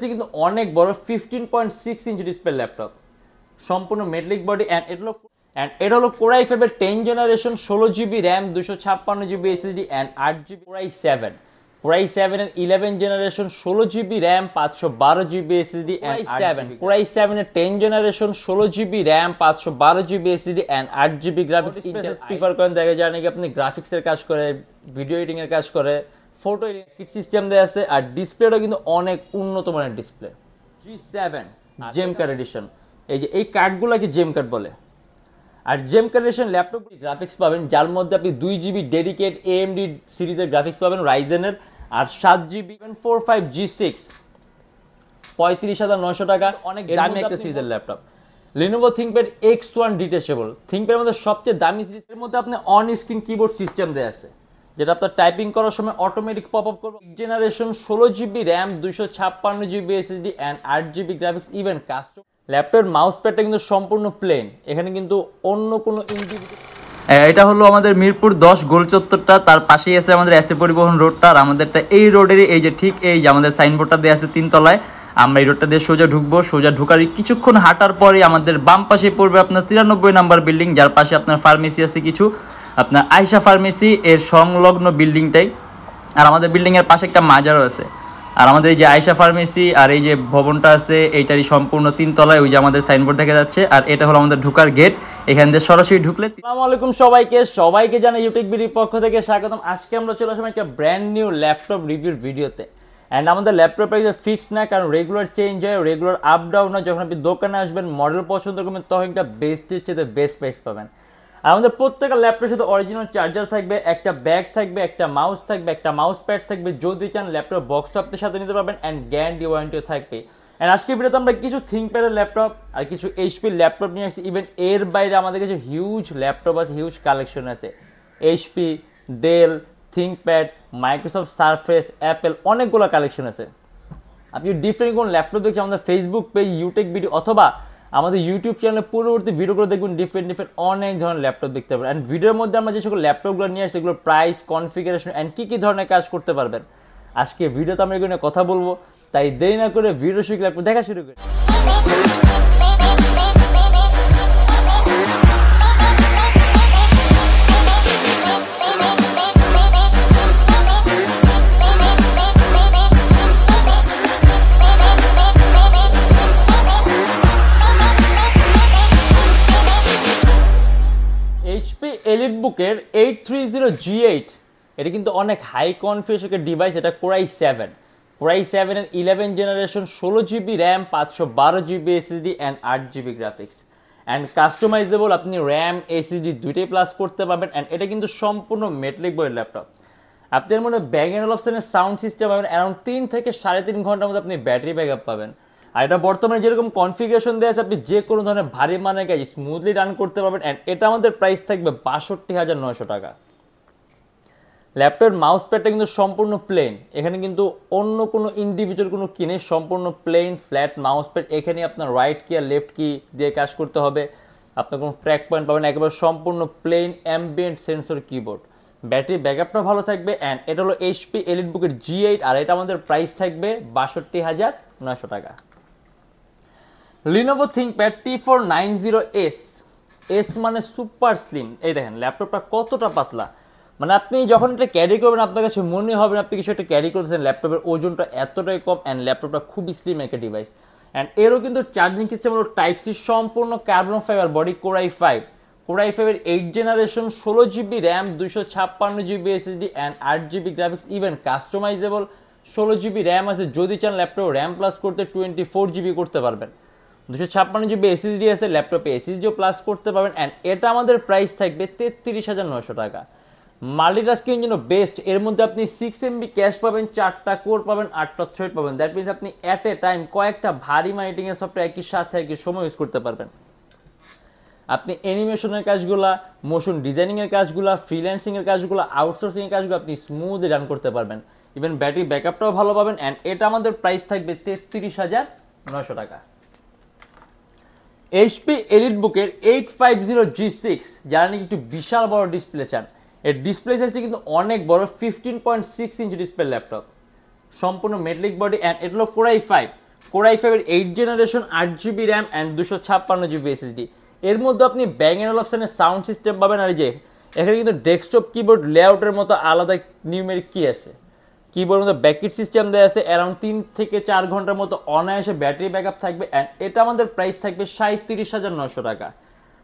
সাইজটি কিন্তু অনেক বড় 15.6 ইঞ্চি ডিসপ্লে ল্যাপটপ, সম্পূর্ণ মেটালিক বডি অ্যান্ড এটা হলো কোর i5 এর 10 generation 16GB RAM 256GB SSD and 8GB core i7 এর 11 generation 16GB RAM 512GB SSD and 8GB core i7 এর 10 generation 16GB RAM 512GB SSD and 8GB graphics prefer করেন। দেখা যায় নাকি আপনি গ্রাফিক্সের কাজ করে, ভিডিও এডিটিং এর কাজ করে, ফটো এডিট সিস্টেম দেয়া আছে, আর ডিসপ্লেটা কিন্তু অনেক উন্নত মানের ডিসপ্লে। G7 জেম কার্ড এডিশন, এই যে এই কার্ডগুলোকে জেম কার্ড বলে। আর জেম কার্ড এডিশন ল্যাপটপ গ্রাফিক্স পাবেন যার মধ্যে আপনি 2GB ডেডিকেট AMD সিরিজের গ্রাফিক্স পাবেন রাইজেনের, আর 7GB 45G6 35,900 টাকা, অনেক দামি একটা সিরিজের laptop. Lenovo ThinkPad X1 detachable, ThinkPad এর মধ্যে সবচেয়ে দামি সিরিজের মধ্যে আপনি অন স্ক্রিন কিবোর্ড সিস্টেম দেয়া আছে, যেটা আপনার টাইপিং করার সময় অটোমেটিক পপ আপ করবে। Generation 16GB RAM 256GB SSD and 8GB graphics even custom. ল্যাপটপের মাউস প্যাডটা কিন্তু সম্পূর্ণ প্লেন, এখানে কিন্তু অন্য কোনো এটা হলো আমাদের মিরপুর 10 গোল চত্বরটা, তার পাশেই আছে আমাদের এসএ পরিবহন রোডটা, আর আমাদেরটা এই রোডেরই এই যে ঠিক এই যে আমাদের সাইনবোর্ডটা দেওয়া আছে 3 তলায়। আমরা এই রোডটা দিয়ে সোজা ঢুকবো, সোজা ঢুকার কিছুক্ষণ হাঁটার পরে আমাদের বাম পাশে পড়বে আপনার 93 নাম্বার বিল্ডিং, যার পাশে আপনার ফার্মেসি আছে কিছু, আপনার আয়শা ফার্মেসি এর সংলগ্ন বিল্ডিংটাই। আর আমাদের বিল্ডিংয়ের পাশে একটা মাজারও আছে। আর আমাদের এই যে আয়শা ফার্মেসি আর এই যে ভবনটা আছে এইটারই সম্পূর্ণ 3 তলায় ওই যে আমাদের সাইনবোর্ড দেখা যাচ্ছে, আর এটা হলো আমাদের ঢোকার গেট। এখান দিয়ে সরাসরি ঢুকলে। আসসালামু আলাইকুম সবাইকে জানাই ইউটেকবিডির পক্ষ থেকে স্বাগতম। আজকে আমরা চলে আসলাম একটা ব্র্যান্ড নিউ ল্যাপটপ রিভিউর ভিডিওতে। অ্যান্ড আমাদের ল্যাপটপ প্রাইস ফিক্সড না, কারণ রেগুলার চেঞ্জ হয়, রেগুলার আপ ডাউন হয়। যখন আপনি দোকানে আসবেন, মডেল পছন্দ করবেন, তখন একটা বেস্টের চেয়ে বেস্ট প্রাইস পাবেন। আর আমাদের প্রত্যেকটা ল্যাপটপের সাথে অরিজিনাল চার্জার থাকবে, একটা ব্যাগ থাকবে, একটা মাউস থাকবে, একটা মাউস প্যাড থাকবে। যদি চান ল্যাপটপ বক্স আপনার সাথে নিতে পারবেন, অ্যান্ড গ্যারান্টি ওয়ারেন্টিও থাকবে। অ্যান্ড আজকের ভিডিওতে আমরা কিছু থিঙ্কপ্যাডের ল্যাপটপ আর কিছু এইচপি ল্যাপটপ নিয়ে আসছি। ইভেন এর বাইরে আমাদের কাছে হিউজ ল্যাপটপ আছে, হিউজ কালেকশন আছে। HP, Dell, ThinkPad, Microsoft surface, Apple, অনেকগুলো কালেকশন আছে। আপনি ডিফারেন্ট কোন ল্যাপটপ দেখছেন আমাদের ফেসবুক পেজ ইউটেকবিডি অথবা আমাদের ইউটিউব চ্যানেলে পূর্ববর্তী ভিডিওগুলো দেখবেন, ডিফারেন্ট অনেক ধরনের ল্যাপটপ দেখতে পারবেন। অ্যান্ড ভিডিওর মধ্যে আমরা যে সকল ল্যাপটপগুলো নিয়ে আসছি সেগুলো প্রাইস, কনফিগারেশন অ্যান্ড কী ধরনের কাজ করতে পারবেন, আজকে ভিডিওতে আমরা এগুলো নিয়ে কথা বলবো। তাই দেরি না করে ভিডিও শুরু ল্যাপটপ দেখা শুরু করি। এইচপি এলিটবুকের 830G8, এটা কিন্তু অনেক হাই কনফিগারেশনের ডিভাইস। এটা কোর i7 এর 11 generation 16GB RAM 512GB SSD and 8GB graphics and customisable. আপনি র্যাম SSD দুইটাই প্লাস করতে পারবেন। অ্যান্ড এটা কিন্তু সম্পূর্ণ মেটালিক বডির ল্যাপটপ। আপনার মনে ব্যাং এন্ড অপশনের সাউন্ড সিস্টেম পাবেন, অ্যারাউন্ড 3 থেকে 3.5 ঘন্টার মধ্যে আপনি ব্যাটারি ব্যাকআপ পাবেন। আর এটা বর্তমানে যেরকম কনফিগারেশন দেওয়া আছে, আপনি যে কোনো ধরনের ভারী মানের কাজ স্মুথলি রান করতে পারবেন। অ্যান্ড এটা আমাদের প্রাইস থাকবে 62,900 টাকা। ল্যাপটপের মাউস প্যাডটা কিন্তু সম্পূর্ণ প্লেন, এখানে কিন্তু অন্য কোনো ইন্ডিভিজুয়াল কোনো কি নেই, সম্পূর্ণ প্লেন ফ্ল্যাট মাউস প্যাড। এখানে আপনার রাইট কি আর লেফট কি দিয়ে কাজ করতে হবে, আপনার কোনো ট্র্যাক পয়েন্ট পাবেন, একেবারে সম্পূর্ণ plain ambient sensor keyboard. Battery ব্যাকআপটা ভালো থাকবে। অ্যান্ড এটা হলো এইচপি এলিটবুকের G8, আর এটা আমাদের প্রাইস থাকবে 62,900 টাকা। Lenovo ThinkPad T490S, এস মানে সুপার স্লিম। এই দেখেন ল্যাপটপটা কতটা পাতলা, মানে আপনি যখন এটা ক্যারি করবেন আপনার কাছে মনে হবে আপনি কিছু একটা ক্যারি করতেছেন। ল্যাপটপের ওজনটা এতটাই কম, অ্যান্ড ল্যাপটপটা খুবই স্লিম একটা ডিভাইস। অ্যান্ড এরও কিন্তু চার্জিং সিস্টেম হলো টাইপ সি, সম্পূর্ণ carbon fibre body, core i5 এর 8 generation 16GB RAM 256GB SSD and 8GB graphics even customisable. 16GB RAM আছে, যদি চান ল্যাপটপ র্যাম প্লাস করতে 24GB করতে পারবেন। 256GB SSD আছে, ল্যাপটপে SSDও প্লাস করতে পারবেন। অ্যান্ড এটা আমাদের প্রাইস থাকবে 33,900 টাকা। মাল্টিটাস্কিং জন্য বেস্ট, এর মধ্যে আপনি 6MB ক্যাশ পাবেন, 4টা কোর পাবেন, 8টা থ্রেড পাবেন। দ্যাট মিনস আপনি অ্যাট এ টাইম কয়েকটা ভারী মাইটিং এর সফটওয়্যার একই সাথে একই সময় ইউজ করতে পারবেন। আপনি অ্যানিমেশনের কাজগুলা, মোশন ডিজাইনিং এর কাজগুলা, ফ্রিল্যান্সিং এর কাজগুলো, আউটসোর্সিং এর কাজগুলো আপনি স্মুথলি রান করতে পারবেন। ইভেন ব্যাটারি ব্যাকআপটাও ভালো পাবেন। অ্যান্ড এটা আমাদের প্রাইস থাকবে 33,900 টাকা। এইচপি এলিটবুকের 850G6, যারা নাকি একটু বিশাল বড় ডিসপ্লে চান, এর ডিসপ্লে সাইজটি কিন্তু অনেক বড়, 15.6 ইঞ্চি ডিসপ্লে ল্যাপটপ, সম্পূর্ণ মেটালিক বডি। অ্যান্ড এটা হলো কোর i5 Core i5 এর 8 generation 8GB RAM and 256GB SSD। এর মধ্যে আপনি ব্যাং এন্ড অলপশনের সাউন্ড সিস্টেম পাবেন, আর এই যে এখানে কিন্তু ডেস্কটপ কিবোর্ড লেআউটের মতো আলাদা নিউমেরিক কি আছে, কিবোর্ডের মধ্যে ব্যাককিট সিস্টেম দেওয়া আছে, অ্যারাউন্ড 3 থেকে 4 ঘন্টার মতো অনায়াসে ব্যাটারি ব্যাকআপ থাকবে। অ্যান্ড এটা আমাদের প্রাইস থাকবে 37,900 টাকা।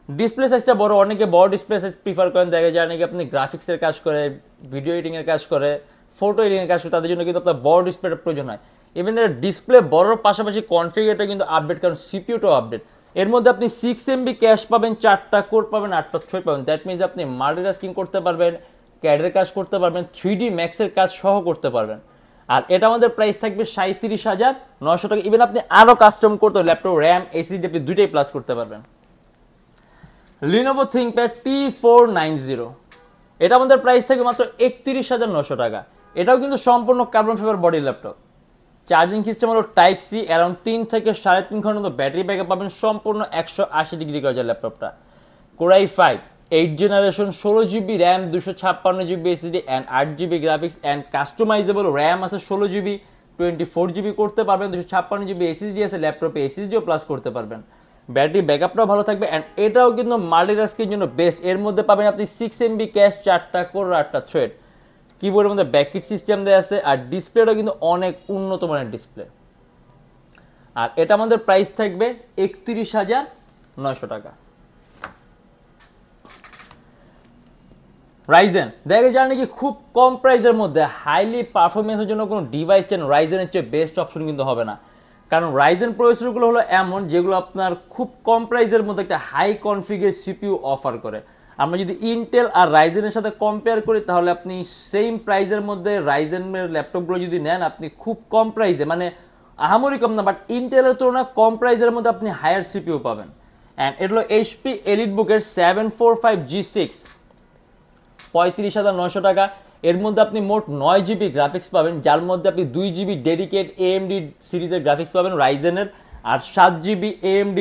ডিসপ্লে সাইজটা বড়, অনেকে বড় ডিসপ্লে সাইজ প্রিফার করেন, দেখা যায় নাকি আপনি গ্রাফিক্সের কাজ করে, ভিডিও এডিটিংয়ের কাজ করে, ফটো এডিটিংয়ের কাজ করে, তাদের জন্য কিন্তু আপনার বড় ডিসপ্লের প্রয়োজন হয়। ইভেন এর ডিসপ্লে বড়র পাশাপাশি কনফিগারটা কিন্তু আপডেট, কারণ সিপিইউটাও আপডেট। এর মধ্যে আপনি 6 MB ক্যাশ পাবেন, 4টা কোর পাবেন, 8টা থ্রেড পাবেন। দ্যাট মিনস আপনি মাল্টিটাস্কিং করতে পারবেন, ক্যাডের কাজ করতে পারবেন, 3D ম্যাক্সের কাজ সহ করতে পারবেন। আর এটা আমাদের প্রাইস থাকবে 37,900 টাকা। ইভেন আপনি আরও কাস্টম করতে ল্যাপটপ র্যাম এসএসডি আপনি দুইটাই প্লাস করতে পারবেন। Lenovo ThinkPad T490, এটা আমাদের প্রাইস থাকবে মাত্র 31,900 টাকা। এটাও কিন্তু সম্পূর্ণ carbon fibre body laptop. Charging system হলো টাইপ সি, অ্যারাউন্ড 3 থেকে 3.5 ঘন্টার মতো ব্যাটারি ব্যাকআপ পাবেন, সম্পূর্ণ 180 ডিগ্রি করা যায় ল্যাপটপটা। Core i5 8 generation 16GB RAM 256GB SSD and 8GB graphics and customisable RAM আছে 16GB, 24GB করতে পারবেন, 256GB SSD আছে, ল্যাপটপে SSDও প্লাস করতে পারবেন। ব্যাটারি ব্যাকআপটাও ভালো থাকবে অ্যান্ড এটাও কিন্তু মাল্টিটাস্কিংয়ের জন্য বেস্ট। এর মধ্যে পাবেন আপনি 6 MB ক্যাশ, 4টা কোর, 8টা থ্রেড। কিবোর্ডের মধ্যে ব্যাককিট সিস্টেম দেওয়া আছে, আর ডিসপ্লেটাও কিন্তু অনেক উন্নত মানের ডিসপ্লে। আর এটা আমাদের প্রাইস থাকবে 31,900 টাকা। রাইজেন, দেখা যায় নাকি খুব কম প্রাইসের মধ্যে হাইলি পারফরমেন্সের জন্য কোনো ডিভাইস চান, রাইজেনের চেয়ে বেস্ট অপশন কিন্তু হবে না। কারণ রাইজেন প্রসেসরগুলো হলো এমন যেগুলো আপনার খুব কম প্রাইসের মধ্যে একটা হাই কনফিগার সিপিইউ অফার করে। আমরা যদি ইন্টেল আর রাইজেনের সাথে কম্পেয়ার করি, তাহলে আপনি সেম প্রাইসের মধ্যে রাইজেনের ল্যাপটপগুলো যদি নেন, আপনি খুব কম প্রাইসে, মানে আহামরি কম না, বাট ইন্টেলের তুলনায় কম প্রাইসের মধ্যে আপনি হায়ার সিপিইউ পাবেন। অ্যান্ড এটা হলো এইচপি এলিটবুকের 745G6, 35,900 টাকা। এর মধ্যে আপনি মোট 9GB গ্রাফিক্স পাবেন, যার মধ্যে আপনি 2GB ডেডিকেট AMD সিরিজের গ্রাফিক্স পাবেন রাইজেনের, আর 7GB AMD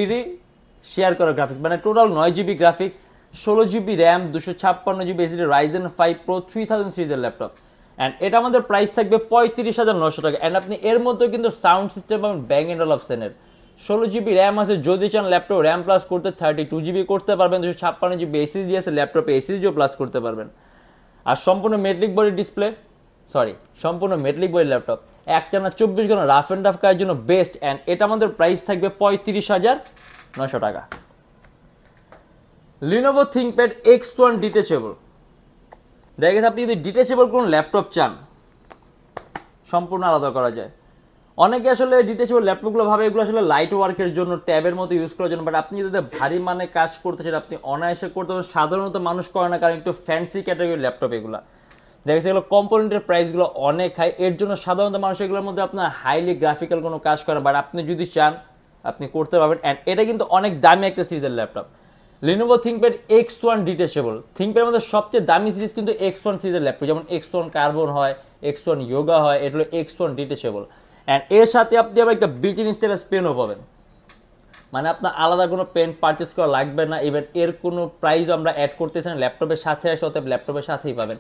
শেয়ার করা গ্রাফিক্স, মানে total 9GB graphics, 16GB RAM, 256GB SSD, Ryzen 5 Pro 3000 সিরিজের ল্যাপটপ। অ্যান্ড এটা আমাদের প্রাইস থাকবে 35,900 টাকা। অ্যান্ড আপনি এর মধ্যে কিন্তু সাউন্ড সিস্টেম পাবেন ব্যাং এন্ড অলপশনের, 16GB র্যাম আছে, যদি চান ল্যাপটপ র্যাম প্লাস করতে 32GB করতে পারবেন, 256GB SSD আছে, ল্যাপটপে SSDও প্লাস করতে পারবেন। আর সম্পূর্ণ মেটালিক বডি ডিসপ্লে, সম্পূর্ণ মেটালিক বডি ল্যাপটপ, একটানা 24 ঘন্টা রাফ অ্যান্ড টাফ কাজের জন্য বেস্ট। অ্যান্ড এটা আমাদের প্রাইস থাকবে 35,900 টাকা। Lenovo ThinkPad X1 ডিটেচেবল, দেখা গেছে আপনি যদি ডিটেচেবল কোনো ল্যাপটপ চান, সম্পূর্ণ আলাদা করা যায়। অনেকে আসলে ডিটেচেবল ল্যাপটপগুলো ভাবে এগুলো আসলে লাইট ওয়ার্কের জন্য, ট্যাবের মতো ইউজ করার জন্য, বাট আপনি যদি ভারী মানে কাজ করতে চান, আপনি অনায়াসে করতে পারেন। সাধারণত মানুষ করে না, কারণ একটু ফ্যান্সি ক্যাটাগরির ল্যাপটপ এগুলো, দেখা গেছে এগুলো কম্পোনেন্টের প্রাইসগুলো অনেক হাই, এর জন্য সাধারণত মানুষ এগুলোর মধ্যে আপনার হাইলি গ্রাফিক্যাল কোনো কাজ করে, বাট আপনি যদি চান আপনি করতে পারবেন। অ্যান্ড এটা কিন্তু অনেক দামি একটা সিরিজের laptop. Lenovo ThinkPad X1 detachable, থিঙ্কপ্যাডের মধ্যে সবচেয়ে দামি সিরিজ কিন্তু X1 সিরিজের ল্যাপটপ, যেমন X1 কার্বন হয়, X1 যোগা হয়, এটা হলো X1 ডিটেচেবল। অ্যান্ড এর সাথে আপনি আবার একটা বিল্ট ইন স্টাইলাস পেনও পাবেন, মানে আপনার আলাদা কোনো পেন পারচেস করা লাগবে না। ইভেন এর কোনো প্রাইসও আমরা অ্যাড করতেছি না, ল্যাপটপের সাথে আসে, অতএব ল্যাপটপের সাথেই পাবেন।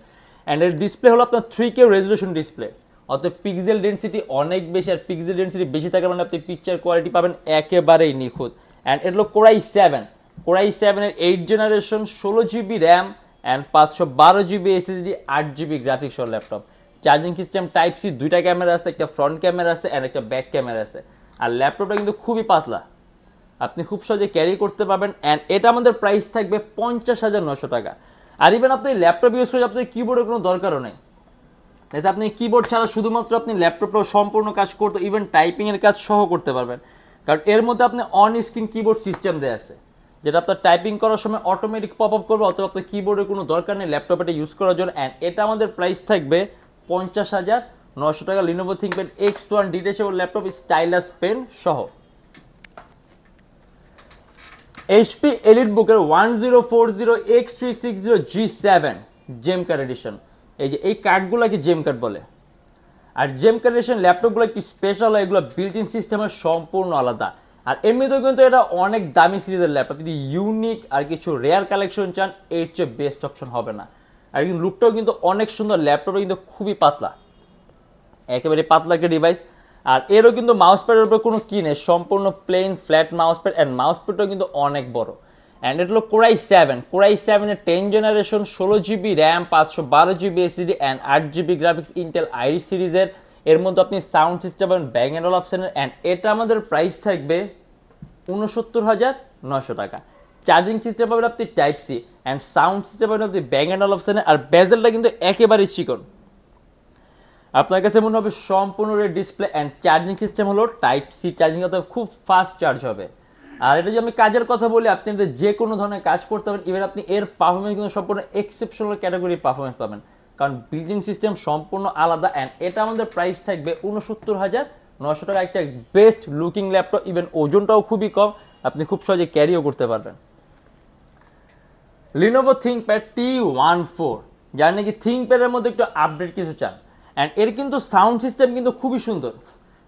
অ্যান্ড এর ডিসপ্লে হলো আপনার 3K রেজলিউশন ডিসপ্লে, অতএব পিক্সেল ডেন্সিটি অনেক বেশি, আর পিক্সেল ডেন্সিটি বেশি থাকার মানে আপনি পিকচার কোয়ালিটি পাবেন একেবারেই নিখুঁত। অ্যান্ড এটা হলো Core i7 এর 8 generation 16GB RAM and 512GB SSD, 8GB graphics সহ laptop. Charging system type C, দুইটা ক্যামেরা আছে, একটা ফ্রন্ট ক্যামেরা আছে অ্যান্ড একটা ব্যাক ক্যামেরা আছে। আর ল্যাপটপটা কিন্তু খুবই পাতলা, আপনি খুব সহজে ক্যারি করতে পারবেন। অ্যান্ড এটা আমাদের প্রাইস থাকবে 50,900 টাকা। আর ইভেন আপনি ল্যাপটপ ইউজ করে আপনার কিবোর্ডের কোনো দরকারও নেই, আপনি কিবোর্ড ছাড়া শুধুমাত্র আপনি ল্যাপটপেও সম্পূর্ণ কাজ করতে, ইভেন টাইপিংয়ের কাজ সহ করতে পারবেন, কারণ এর মধ্যে আপনি অন স্ক্রিন কিবোর্ড সিস্টেম দেওয়া আছে, যেটা আপনার টাইপিং করার সময় অটোমেটিক পপ আপ করবে, অথবা আপনার কিবোর্ডের কোনো দরকার নেই ল্যাপটপে ইউজ করার জন্য। অ্যান্ড এটা আমাদের প্রাইস থাকবে 50,900 টাকা। Lenovo ThinkPad X1 detachable laptop, stylus pen সহ। HP এলিটবুকের 1040X360G7 জেম কার্ড এডিশন, এই যে এই কার্ডগুলোকে জেম কার্ড বলে। আর জেম কার্ড এডিশন ল্যাপটপগুলো একটি স্পেশাল, এগুলো বিল্ট ইন সিস্টেমের সম্পূর্ণ আলাদা। আর এমনিতেও কিন্তু এটা অনেক দামি সিরিজের ল্যাপটপ, যদি ইউনিক আর কিছু রেয়ার কালেকশন চান, এর চেয়ে বেস্ট অপশন হবে না। আর কিন্তু লুকটাও কিন্তু অনেক সুন্দর, ল্যাপটপটা কিন্তু খুবই পাতলা, একেবারে পাতলা একটা ডিভাইস। আর এরও কিন্তু মাউস প্যাডের উপরে কোনো কি নেই, সম্পূর্ণ plain flat mouse pad, and mouse প্যাডটাও কিন্তু অনেক বড়। অ্যান্ড এটা হলো কোরাই 7-এর 10 generation, 16GB RAM, 512GB SSD and 8GB graphics, Intel Iris সিরিজের। এর মধ্যে আপনি সাউন্ড সিস্টেম পাবেন ব্যাং অ্যান্ড অপশনের, অ্যান্ড এটা আমাদের প্রাইস থাকবে 69,900 টাকা। চার্জিং সিস্টেম পাবেন আপনি type C, and sound system পাবেন আপনি ব্যাং অ্যান্ড অপশনের। আর বেজেলটা কিন্তু একেবারেই চিকন, আপনার কাছে মনে হবে সম্পূর্ণ ডিসপ্লে, অ্যান্ড চার্জিং সিস্টেম হলো টাইপ সি চার্জিং, অর্থাৎ খুব ফাস্ট চার্জ হবে। আর এটা যদি আমি কাজের কথা বলি, আপনি যে কোনো ধরনের কাজ করতে পারেন, ইভেন আপনি এর পারফরমেন্স কিন্তু সম্পূর্ণ এক্সেপশনাল ক্যাটাগরি পারফরমেন্স পাবেন, কারণ বিল্ডিং সিস্টেম সম্পূর্ণ আলাদা। অ্যান্ড এটা আমাদের প্রাইস থাকবে 69,900 টাকা। একটা বেস্ট লুকিং ল্যাপটপ, ইভেন ওজনটাও খুবই কম, আপনি খুব সহজে ক্যারিও করতে পারবেন। লিনোভো থিংকপ্যাড T14, যার নাকি থিংকপ্যাডের মধ্যে একটু আপডেট কিছু চান। অ্যান্ড এর কিন্তু সাউন্ড সিস্টেম কিন্তু খুবই সুন্দর,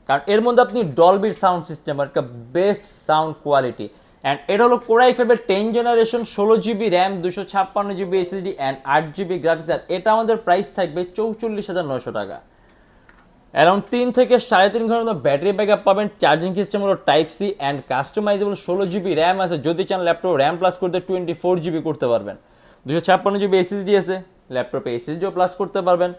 কারণ এর মধ্যে আপনি ডলবির সাউন্ড সিস্টেম, একটা বেস্ট সাউন্ড কোয়ালিটি। অ্যান্ড এটা হলো কোরাই 5-এর 10 generation, 16GB RAM, 256GB SSD and 8GB graphics. আর এটা আমাদের প্রাইস থাকবে 44,900 টাকা। অ্যারাউন্ড 3 থেকে 3.5 ঘন্টার ব্যাটারি ব্যাকআপ পাবেন। চার্জিং সিস্টেম হলো type C and customizable, 16GB RAM আছে, যদি চান ল্যাপটপ র্যাম প্লাস করতে 24GB করতে পারবেন। 256GB এসএসডি আছে, ল্যাপটপে এসএসডিও প্লাস করতে পারবেন।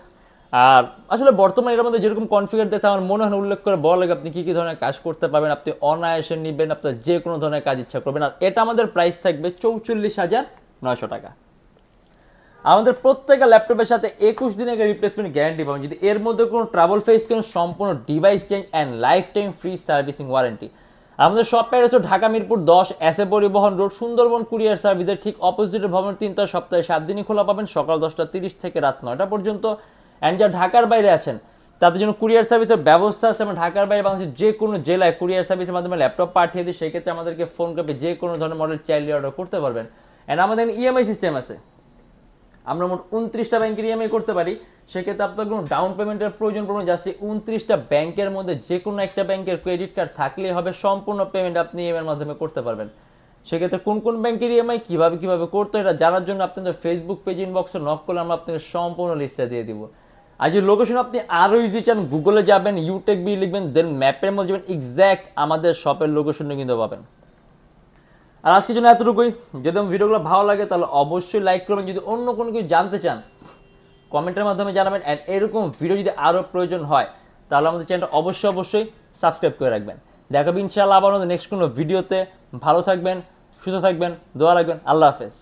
আর আসলে বর্তমানে এর মধ্যে যেরকম কনফিগার দিয়েছে, আমার মনে হয় উল্লেখ করে বলা লাগে আপনি কী কী ধরনের কাজ করতে পারবেন, আপনি অনায়াসে নেবেন, আপনার যে কোনো ধরনের কাজ ইচ্ছা করবেন। আর এটা আমাদের প্রাইস থাকবে 44,900 টাকা। আমাদের প্রত্যেকটা ল্যাপটপের সাথে 21 দিনের রিপ্লেসমেন্ট গ্যারান্টি পাবেন। যদি এর মধ্যে কোনো ট্রাবল ফেস করেন, সম্পূর্ণ device change and life time free servicing warranty. আমাদের শপ প্যারেস ঢাকা মিরপুর 10, এসএ পরিবহন রোড, সুন্দরবন কুরিয়ার সার্ভিসের ঠিক অপোজিটের ভবন 3 সপ্তাহে 7 দিনই খোলা পাবেন, সকাল 10:30 থেকে রাত 9টা পর্যন্ত। অ্যান্ড যারা ঢাকার বাইরে আছেন তাদের জন্য কুরিয়ার সার্ভিসের ব্যবস্থা আছে। আমরা ঢাকার বাইরে বাংলাদেশের যে কোনো জেলায় কুরিয়ার সার্ভিসের মাধ্যমে ল্যাপটপ পাঠিয়ে দিই, সেক্ষেত্রে আমাদেরকে ফোন করে যে কোনো ধরনের মডেল চাইলে অর্ডার করতে পারবেন। অ্যান্ড আমাদের ইএমআই সিস্টেম আছে, আমরা মোট 29টা ব্যাংকের ইএমআই করতে পারি। সেক্ষেত্রে আপনার কোনো ডাউন পেমেন্টের প্রয়োজন পড়বে, যাচ্ছে 29টা ব্যাংকের মধ্যে যে কোনো একটা ব্যাংকের ক্রেডিট কার্ড থাকলেই হবে, সম্পূর্ণ পেমেন্ট আপনি ইএমআইয়ের মাধ্যমে করতে পারবেন। সেক্ষেত্রে কোন কোন ব্যাংকের ইএমআই কীভাবে করতে, এটা জানার জন্য আপনাদের ফেসবুক পেজ ইনবক্সে নক করলে আমরা আপনাকে সম্পূর্ণ লিস্টটা দিয়ে দিব। আর যে লোকেশন আপনি আরও ইজি চান, গুগলে যাবেন, ইউটেকবি লিখবেন, দেন ম্যাপের মধ্যে যাবেন, এক্স্যাক্ট আমাদের শপের লোকেশনটা কিন্তু পাবেন। আর আজকের জন্য এতটুকুই। যদি আমার ভিডিওগুলো ভালো লাগে তাহলে অবশ্যই লাইক করবেন। যদি অন্য কোনো কিছু জানতে চান কমেন্টের মাধ্যমে জানাবেন। অ্যান্ড এরকম ভিডিও যদি আরও প্রয়োজন হয় তাহলে আমাদের চ্যানেলটা অবশ্যই সাবস্ক্রাইব করে রাখবেন। দেখাবো ইনশাআল্লাহ আবার আমাদের নেক্সট কোনো ভিডিওতে। ভালো থাকবেন, সুস্থ থাকবেন, দোয়া রাখবেন। আল্লাহ হাফেজ।